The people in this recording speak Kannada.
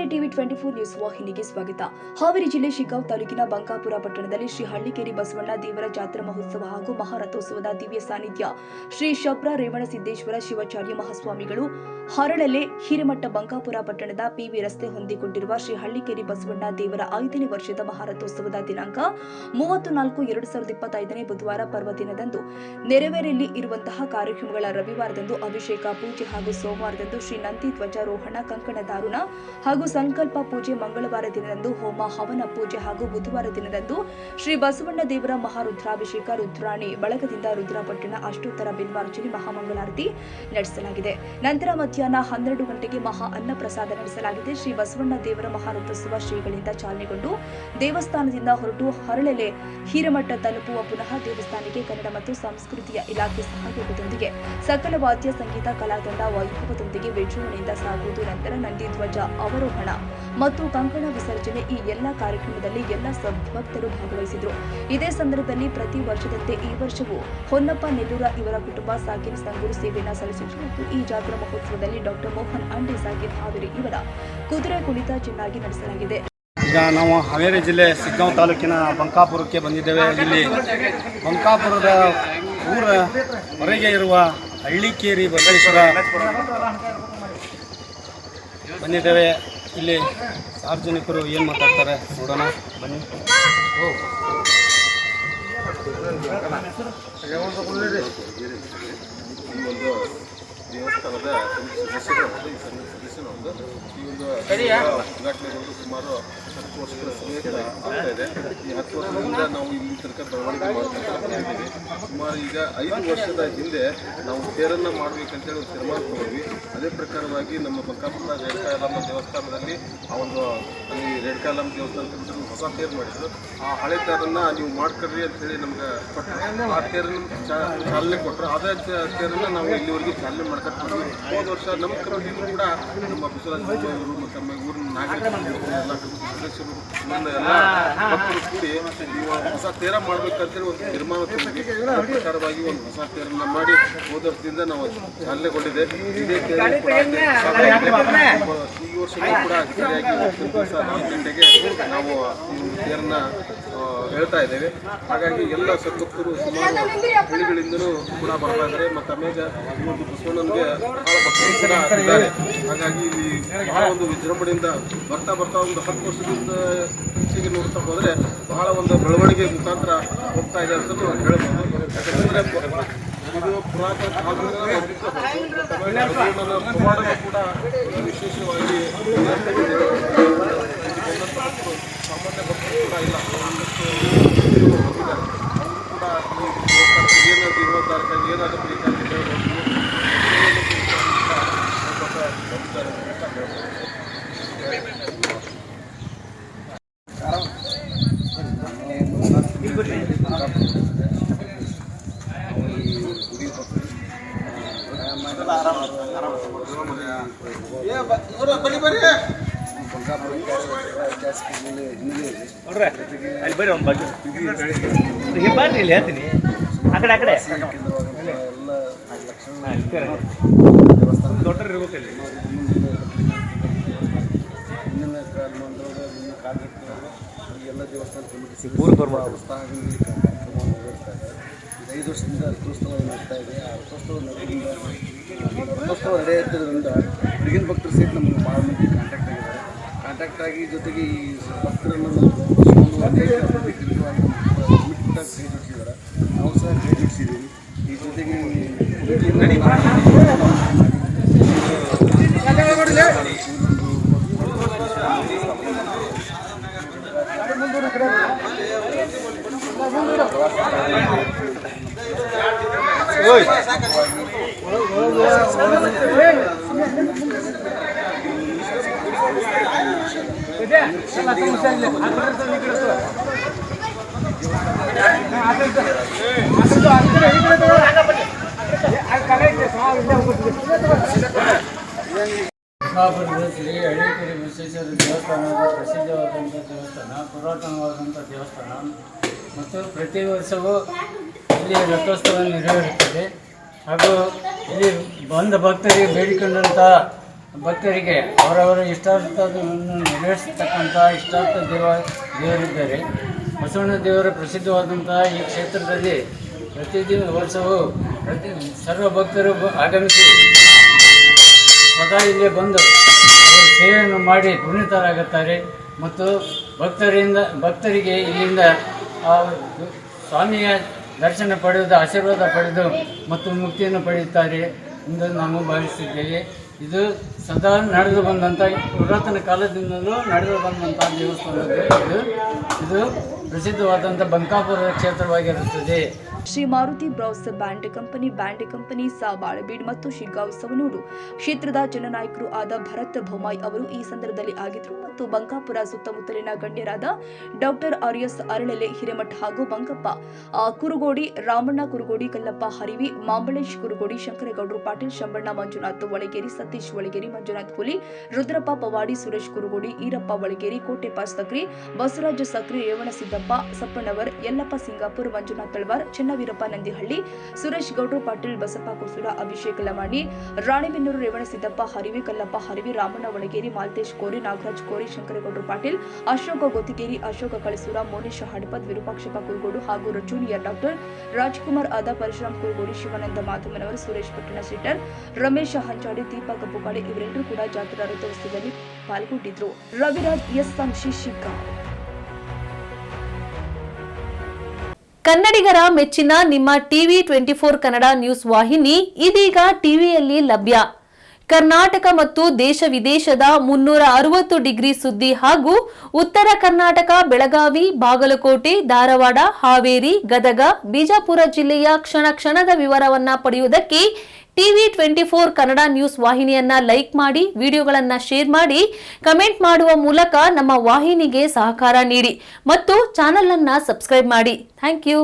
ನಮಸ್ತೆ ಟಿವಿ 24 ನ್ಯೂಸ್ ವಾಹಿನಿಗೆ ಸ್ವಾಗತ. ಹಾವೇರಿ ಜಿಲ್ಲೆ ಶಿಗ್ಗಾಂವ್ ತಾಲೂಕಿನ ಬಂಕಾಪುರ ಪಟ್ಟಣದಲ್ಲಿ ಶ್ರೀ ಹಳ್ಳಿಕೇರಿ ಬಸವಣ್ಣ ದೇವರ ಜಾತ್ರಾ ಮಹೋತ್ಸವ ಹಾಗೂ ಮಹಾರಥೋತ್ಸವದ ದಿವ್ಯ ಸಾನ್ನಿಧ್ಯ ಶ್ರೀ ಶಬ್ರ ರೇವಣಸಿದ್ದೇಶ್ವರ ಶಿವಾಚಾರ್ಯ ಮಹಾಸ್ವಾಮಿಗಳು ಹರಳಲೆ ಹಿರೇಮಠ ಬಂಕಾಪುರ ಪಟ್ಟಣದ ಪಿವಿ ರಸ್ತೆ ಹೊಂದಿಕೊಂಡಿರುವ ಶ್ರೀ ಹಳ್ಳಿಕೇರಿ ಬಸವಣ್ಣ ದೇವರ 5ನೇ ವರ್ಷದ ಮಹಾರಥೋತ್ಸವದ ದಿನಾಂಕ 30-4-2025 ಬುಧವಾರ ಪರ್ವದಿನದಂದು ನೆರವೇರಲಿ ಇರುವಂತಹ ಕಾರ್ಯಕ್ರಮಗಳ ರವಿವಾರದಂದು ಅಭಿಷೇಕ ಪೂಜೆ ಹಾಗೂ ಸೋಮವಾರದಂದು ಶ್ರೀ ನಂದಿ ಧ್ವಜಾರೋಹಣ ಕಂಕಣ ದಾರುಣ ಹಾಗೂ ಸಂಕಲ್ಪ ಪೂಜೆ, ಮಂಗಳವಾರ ದಿನದಂದು ಹೋಮ ಹವನ ಪೂಜೆ ಹಾಗೂ ಬುಧವಾರ ದಿನದಂದು ಶ್ರೀ ಬಸವಣ್ಣ ದೇವರ ಮಹಾರುದ್ರಾಭಿಷೇಕ, ರುದ್ರಾಣಿ ಬಳಗದಿಂದ ರುದ್ರಪಟ್ಟಣ ಅಷ್ಟೋತ್ತರ ಬಿಲ್ವಾರ್ಚನೆ ಮಹಾಮಂಗಳಾರತಿ ನಡೆಸಲಾಗಿದೆ. ನಂತರ ಮಧ್ಯಾಹ್ನ 12 ಗಂಟೆಗೆ ಮಹಾ ಅನ್ನ ಪ್ರಸಾದ ನಡೆಸಲಾಗಿದೆ. ಶ್ರೀ ಬಸವಣ್ಣ ದೇವರ ಮಹಾರಥೋತ್ಸವ ಶ್ರೀಗಳಿಂದ ಚಾಲನೆಗೊಂಡು ದೇವಸ್ಥಾನದಿಂದ ಹೊರಟು ಹರಳೆಲೆ ಹಿರೇಮಠ ತಲುಪುವ ಪುನಃ ದೇವಸ್ಥಾನಕ್ಕೆ ಕನ್ನಡ ಮತ್ತು ಸಂಸ್ಕೃತಿಯ ಇಲಾಖೆ ಸಹಯೋಗದೊಂದಿಗೆ ಸಕಲ ವಾದ್ಯ ಸಂಗೀತ ಕಲಾತಂಡ ವೈಭವದೊಂದಿಗೆ ವಿಜೃಂಭಣೆಯಿಂದ ಸಾಗುವುದು. ನಂತರ ನಂದಿ ಧ್ವಜ ಅವರೋಹಣ ಮತ್ತು ಕಂಕಣ ವಿಸರ್ಜನೆ ಈ ಎಲ್ಲ ಕಾರ್ಯಕ್ರಮದಲ್ಲಿ ಎಲ್ಲ ಸದ್ಭಕ್ತರು ಭಾಗವಹಿಸಿದರು. ಇದೇ ಸಂದರ್ಭದಲ್ಲಿ ಪ್ರತಿ ವರ್ಷದಂತೆ ಈ ವರ್ಷವೂ ಹೊನ್ನಪ್ಪ ನೆಲ್ಲೂರ ಇವರ ಕುಟುಂಬ ಸಾಕಿನ ಸಂಗೂರು ಸೇವೆಯನ್ನು ಸಲ್ಲಿಸಿದರು ಮತ್ತು ಈ ಜಾತ್ರಾ ಮಹೋತ್ಸವದಲ್ಲಿ ಡಾಕ್ಟರ್ ಮೋಹನ್ ಅಂಡೆ ಸಾಕಿನ್ ಹಾವೇರಿ ಇವರ ಕುದುರೆ ಕುಣಿತ ಚೆನ್ನಾಗಿ ನಡೆಸಲಾಗಿದೆ. ಈಗ ನಾವು ಹಾವೇರಿ ಜಿಲ್ಲೆ ಶಿಗ್ಗಾಂವ್ ತಾಲೂಕಿನ ಬಂಕಾಪುರಕ್ಕೆ ಬಂದಿದ್ದೇವೆ. ಇಲ್ಲಿ ಬಂಕಾಪುರದ ಊರ ಹೊರಗೆ ಇರುವ ಹಳ್ಳಿಕೇರಿ ಬಸವೇಶ್ವರ ಬಂದಿದ್ದೇವೆ. ಇಲ್ಲಿ ಸಾರ್ವಜನಿಕರು ಏನು ಮಾತಾಡ್ತಾರೆ ನೋಡೋಣ ಬನ್ನಿ. ದೇವಸ್ಥಾನದ ಸದಸ್ಯರೊಂದು ಈ ಒಂದು ಉದ್ಘಾಟನೆಗೊಂಡು ಸುಮಾರು 10 ವರ್ಷಗಳ ಸಮೇತ ಆಗ್ತಾ ಇದೆ. ಈ 10 ವರ್ಷದಿಂದ ನಾವು ಇಲ್ಲಿ ತನಕ ಬೆಳವಣಿಗೆ ಮಾಡ್ತಾ ಬಂದಿದ್ದೀವಿ. ಸುಮಾರು ಈಗ 5 ವರ್ಷದ ಹಿಂದೆ ನಾವು ತೇರನ್ನು ಮಾಡಬೇಕಂತೇಳಿ ಒಂದು ತೀರ್ಮಾನ ತಗೊಂಡ್ವಿ. ಅದೇ ಪ್ರಕಾರವಾಗಿ ನಮ್ಮ ಬಂಕಾಪುರ ರೇಣುಕಾಯಲ್ಲಮ್ಮ ದೇವಸ್ಥಾನದಲ್ಲಿ ಆ ಒಂದು ಅಲ್ಲಿ ರೇಣುಕಾಯಲ್ಲಮ್ಮ ದೇವಸ್ಥಾನದ ಹೊಸ ತೇರು ಮಾಡಿದ್ರು. ಆ ಹಳೆ ತೇರನ್ನು ನೀವು ಮಾಡ್ಕೊಡ್ರಿ ಅಂತೇಳಿ ನಮ್ಗೆ ಕೊಟ್ಟರು. ಆ ತೇರನ್ನು ಚಾಲನೆ ಕೊಟ್ಟರು. ಅದೇ ತೇರನ್ನು ನಾವು ಇಲ್ಲಿವರೆಗೆ ಚಾಲನೆ ಮಾಡ್ಕೊಂಡು ಹೋದ ವರ್ಷ ನಮ್ಮ ಕಮಿಟಿನೂ ಕೂಡ ನಮ್ಮ ಬಸವರಾಜ ಅವರು ಮತ್ತು ನಮ್ಮ ಊರಿನ ನಾಗರಿಕರು ಎಲ್ಲ ಸದಸ್ಯರು ಎಲ್ಲ ಭಕ್ತರು ಕೂಡಿ ನೀವು ಹೊಸ ತೇರ ಮಾಡ್ಬೇಕಂತೇಳಿ ಒಂದು ತೀರ್ಮಾನ ತಗೊಂಡ್ವಿ. ಆ ಪ್ರಕಾರವಾಗಿ ಒಂದು ಹೊಸ ತೇರನ್ನು ಮಾಡಿ ಹೋದ ವರ್ಷದಿಂದ ನಾವು ಚಾಲನೆಗೊಂಡಿದೆ. ಇದೇ ತೇರ ಈ ವರ್ಷವೂ ಕೂಡ ಸರಿಯಾಗಿ ದಿವಸ 4 ಗಂಟೆಗೆ ನಾವು ಈ ತೇರನ್ನು ಹೇಳ್ತಾ ಇದ್ದೇವೆ. ಹಾಗಾಗಿ ಎಲ್ಲ ಸದ್ಭಕ್ತರು ಸುಮಾರು ಹಳ್ಳಿಗಳಿಂದಲೂ ಕೂಡ ಬರ್ತಾ ಇದ್ದಾರೆ ಮತ್ತು ಆಮೇಲೆ ಇವತ್ತು ಬಸವಣ್ಣನಿಗೆ ಬಹಳ ಭಕ್ತರು ಕೂಡ ಇದ್ದಾರೆ. ಹಾಗಾಗಿ ಇಲ್ಲಿ ಬಹಳ ಒಂದು ವಿಜೃಂಭಣೆಯಿಂದ ಬರ್ತಾ ಒಂದು 10 ವರ್ಷದಿಂದ ಹೆಚ್ಚಿಗೆ ನೋಡ್ತಾ ಹೋದರೆ ಬಹಳ ಒಂದು ಬೆಳವಣಿಗೆ ಮುಖಾಂತರ ಹೋಗ್ತಾ ಇದೆ ಅಂತ ಹೇಳ್ಬೋದು. ಯಾಕಂದರೆ ಇದು ಪುರಾತನ ಕಾಲದಿಂದ ಪವಾಡಗಳು ಕೂಡ ವಿಶೇಷವಾಗಿ ಸಾಮಾನ್ಯ ಭಕ್ತರು ಕೂಡ ಇಲ್ಲ ಹೋಗಿದ್ದಾರೆ. ಅವರು ಕೂಡ ಏನಾದ್ರು ಜೀವೋದ್ಧಾರಕ್ಕಾಗಿ ಏನಾದರೂ ಬೇಕಾಗಿ ಹೇಳ್ಬೋದು. ಅಲ್ಲಿ ಬರೀ ಒಂದು ಬಗ್ಗೆ ಇಲ್ಲಿ ಹೇಳ್ತೀನಿ ಆ ಕಡೆ ದೊಡ್ಡ ಇರ್ಬೇಕಲ್ಲಿ ಎಲ್ಲ ದೇವಸ್ಥಾನ ಕಮಿಟಿ ಕಾರ್ಯಕ್ರಮವನ್ನು ನೆರವೇರಿಸ್ತಾ ಇದೆ. 5 ವರ್ಷದಿಂದ ರಥೋತ್ಸವ ನಡೀತಾ ಇದೆ. ಆ ರಥೋತ್ಸವ ನಡೆಯುತ್ತಿರೋದ್ರಿಂದ ಹುಡುಗಿನ ಭಕ್ತರು ಸಹಿತ ನಮಗೆ ಭಾಳ ಮಂದಿ ಕಾಂಟ್ಯಾಕ್ಟ್ ಆಗಿ ಜೊತೆಗೆ ಈ ಭಕ್ತರನ್ನು ಅನೇಕ ಕಮಿಟಿಗಾಗಿ ಕೈ ಜೋಡಿಸಿದ್ದಾರೆ. ನಾವು ಸಹ ಕೈ ಜೋಡಿಸಿದ್ದೀವಿ. ಈ ಜೊತೆಗೆ ಬಂಕಾಪುರದ ಶ್ರೀ ಹಳ್ಳಿಕೇರಿ ಬಸವೇಶ್ವರ ದೇವಸ್ಥಾನದ ಪ್ರಸಿದ್ಧವಾದಂಥ ದೇವಸ್ಥಾನ, ಪುರಾತನವಾದಂಥ ದೇವಸ್ಥಾನ ಮತ್ತು ಪ್ರತಿ ವರ್ಷವೂ ಇಲ್ಲಿ ರಥೋತ್ಸವ ನೆರವೇರುತ್ತದೆ. ಹಾಗೂ ಇಲ್ಲಿ ಬಂದ ಭಕ್ತರಿಗೆ ಬೇಡಿಕೊಂಡಂಥ ಭಕ್ತರಿಗೆ ಅವರವರ ಇಷ್ಟಾರ್ಥವನ್ನು ನೆರವೇರಿಸತಕ್ಕಂಥ ಇಷ್ಟಾರ್ಥ ದೇವರಿದ್ದಾರೆ. ಬಸವಣ್ಣ ದೇವರ ಪ್ರಸಿದ್ಧವಾದಂತಹ ಈ ಕ್ಷೇತ್ರದಲ್ಲಿ ವರ್ಷವೂ ಸರ್ವ ಭಕ್ತರು ಆಗಮಿಸಿ ಸದಾ ಇಲ್ಲೇ ಬಂದು ಅವರು ಸೇವೆಯನ್ನು ಮಾಡಿ ಪುನೀತರಾಗುತ್ತಾರೆ ಮತ್ತು ಭಕ್ತರಿಗೆ ಇಲ್ಲಿಂದ ಸ್ವಾಮಿಯ ದರ್ಶನ ಪಡೆದು ಆಶೀರ್ವಾದ ಪಡೆದು ಮತ್ತು ಮುಕ್ತಿಯನ್ನು ಪಡೆಯುತ್ತಾರೆ ಎಂದು ನಾವು ಭಾವಿಸಿದ್ದೇವೆ. ಇದು ಸದಾ ನಡೆದು ಬಂದಂಥ ಪುರಾತನ ಕಾಲದಿಂದಲೂ ನಡೆದು ಬಂದಂಥ ದೇವಸ್ಥಾನ ಇದು ಪ್ರಸಿದ್ಧವಾದಂಥ ಬಂಕಾಪುರ ಕ್ಷೇತ್ರವಾಗಿರುತ್ತದೆ. Shri Maruti brass band company ಸಾಬಾಳಬೀಡ್ ಮತ್ತು ಶಿಗ್ಗಾಂವ್ ಸವನೂರು ಕ್ಷೇತ್ರದ ಜನನಾಯಕರು ಆದ ಭರತ್ ಭೌಮಾಯ್ ಅವರು ಈ ಸಂದರ್ಭದಲ್ಲಿ ಆಗಿದ್ದರು ಮತ್ತು ಬಂಕಾಪುರ ಸುತ್ತಮುತ್ತಲಿನ ಗಣ್ಯರಾದ ಡಾಕ್ಟರ್ ಆರ್ಎಸ್ ಅರಳೆಲೆ ಹಿರೇಮಠ ಹಾಗೂ ಬಂಕಪ್ಪ ಕುರುಗೋಡಿ, ರಾಮಣ್ಣ ಕುರುಗೋಡಿ, ಕಲ್ಲಪ್ಪ ಹರಿವಿ, ಮಾಂಬಳೇಶ್ ಕುರುಗೋಡಿ, ಶಂಕರೇಗೌಡರು ಪಾಟೀಲ್, ಶಂಬಣ್ಣ ಮಂಜುನಾಥ್ ಒಳಗೇರಿ, ಸತೀಶ್ ಒಳಗೇರಿ, ಮಂಜುನಾಥ್ ಹುಲಿ, ರುದ್ರಪ್ಪ ಪವಾಡಿ, ಸುರೇಶ್ ಕುರುಗೋಡಿ, ಈರಪ್ಪ ಒಳಗೇರಿ, ಕೋಟೆಪ್ಪ ಸಕ್ರಿ, ಬಸವರಾಜ ಸಕ್ರಿ, ರೇವಣಸಿದ್ದಪ್ಪ ಸಪ್ಪಣ್ಣವರ್, ಯಲ್ಲಪ್ಪ ಸಿಂಗಾಪುರ್, ಮಂಜುನಾಥ್ ತಳವಾರ್, ವೀರಪ್ಪ ನಂದಿಹಳ್ಳಿ, ಸುರೇಶ್ ಗೌಡ್ರು ಪಾಟೀಲ್, ಬಸಪ್ಪ ಕುಸುರ, ಅಭಿಷೇಕ್ ಲಮಾಣಿ, ರಾಣೆಬೆನ್ನೂರು, ರೇವಣಸಿದ್ದಪ್ಪ ಹರಿವಿ, ಕಲ್ಲಪ್ಪ ಹರಿವಿ, ರಾಮಣ್ಣ ಒಳಗೇರಿ, ಮಾಲ್ತೇಶ್ ಕೋರಿ, ನಾಗರಾಜ್ ಕೋರಿ, ಶಂಕರೇಗೌಡರು ಪಾಟೀಲ್, ಅಶೋಕ ಗೊತ್ತಿಗೇರಿ, ಅಶೋಕ ಕಳಸೂರ, ಮೋನೇಶ್ ಹಡಪದ್, ವಿರೂಪಾಕ್ಷಪ್ಪ ಕುರುಗೋಡು ಹಾಗೂ ಜೂನಿಯರ್ ಡಾಕ್ಟರ್ ರಾಜ್ಕುಮಾರ್ ಆದ ಪರಶುರಾಮ್ ಕುರುಗೋಡಿ, ಶಿವಾನಂದ ಮಾಧವನವರು, ಸುರೇಶ್ ಪಟ್ಟಣ ಶೆಟ್ಟರ್, ರಮೇಶ್ ಹಂಚಾಡಿ, ದೀಪಕ್ ಬುಕಾಡಿ ಇವರೆಲ್ಲರೂ ಕೂಡ ಜಾತ್ರಾ ರಥೋತ್ಸವದಲ್ಲಿ ಪಾಲ್ಗೊಂಡಿದ್ರು. ರವಿರಾಜ್ ಎಸ್ ಸಂಶಿ ಶಿಗ್ಗಾಂವ್. ಕನ್ನಡಿಗರ ಮೆಚ್ಚಿನ ನಿಮ್ಮ ಟಿವಿ 24 ಕನ್ನಡ ನ್ಯೂಸ್ ವಾಹಿನಿ ಇದೀಗ ಟಿವಿಯಲ್ಲಿ ಲಭ್ಯ. ಕರ್ನಾಟಕ ಮತ್ತು ದೇಶ ವಿದೇಶದ 360 ಡಿಗ್ರಿ ಸುದ್ದಿ ಹಾಗೂ ಉತ್ತರ ಕರ್ನಾಟಕ, ಬೆಳಗಾವಿ, ಬಾಗಲಕೋಟೆ, ಧಾರವಾಡ, ಹಾವೇರಿ, ಗದಗ, ಬಿಜಾಪುರ ಜಿಲ್ಲೆಯ ಕ್ಷಣ ಕ್ಷಣದ ವಿವರವನ್ನ ಪಡೆಯುವುದಕ್ಕೆ ಟಿವಿ 24 ಕನ್ನಡ ನ್ಯೂಸ್ ವಾಹಿನಿಯನ್ನ ಲೈಕ್ ಮಾಡಿ, ವಿಡಿಯೋಗಳನ್ನ ಶೇರ್ ಮಾಡಿ, ಕಮೆಂಟ್ ಮಾಡುವ ಮೂಲಕ ನಮ್ಮ ವಾಹಿನಿಗೆ ಸಹಕಾರ ನೀಡಿ ಮತ್ತು ಚಾನೆಲ್ ಅನ್ನ ಸಬ್ಸ್ಕ್ರೈಬ್ ಮಾಡಿ. Thank you.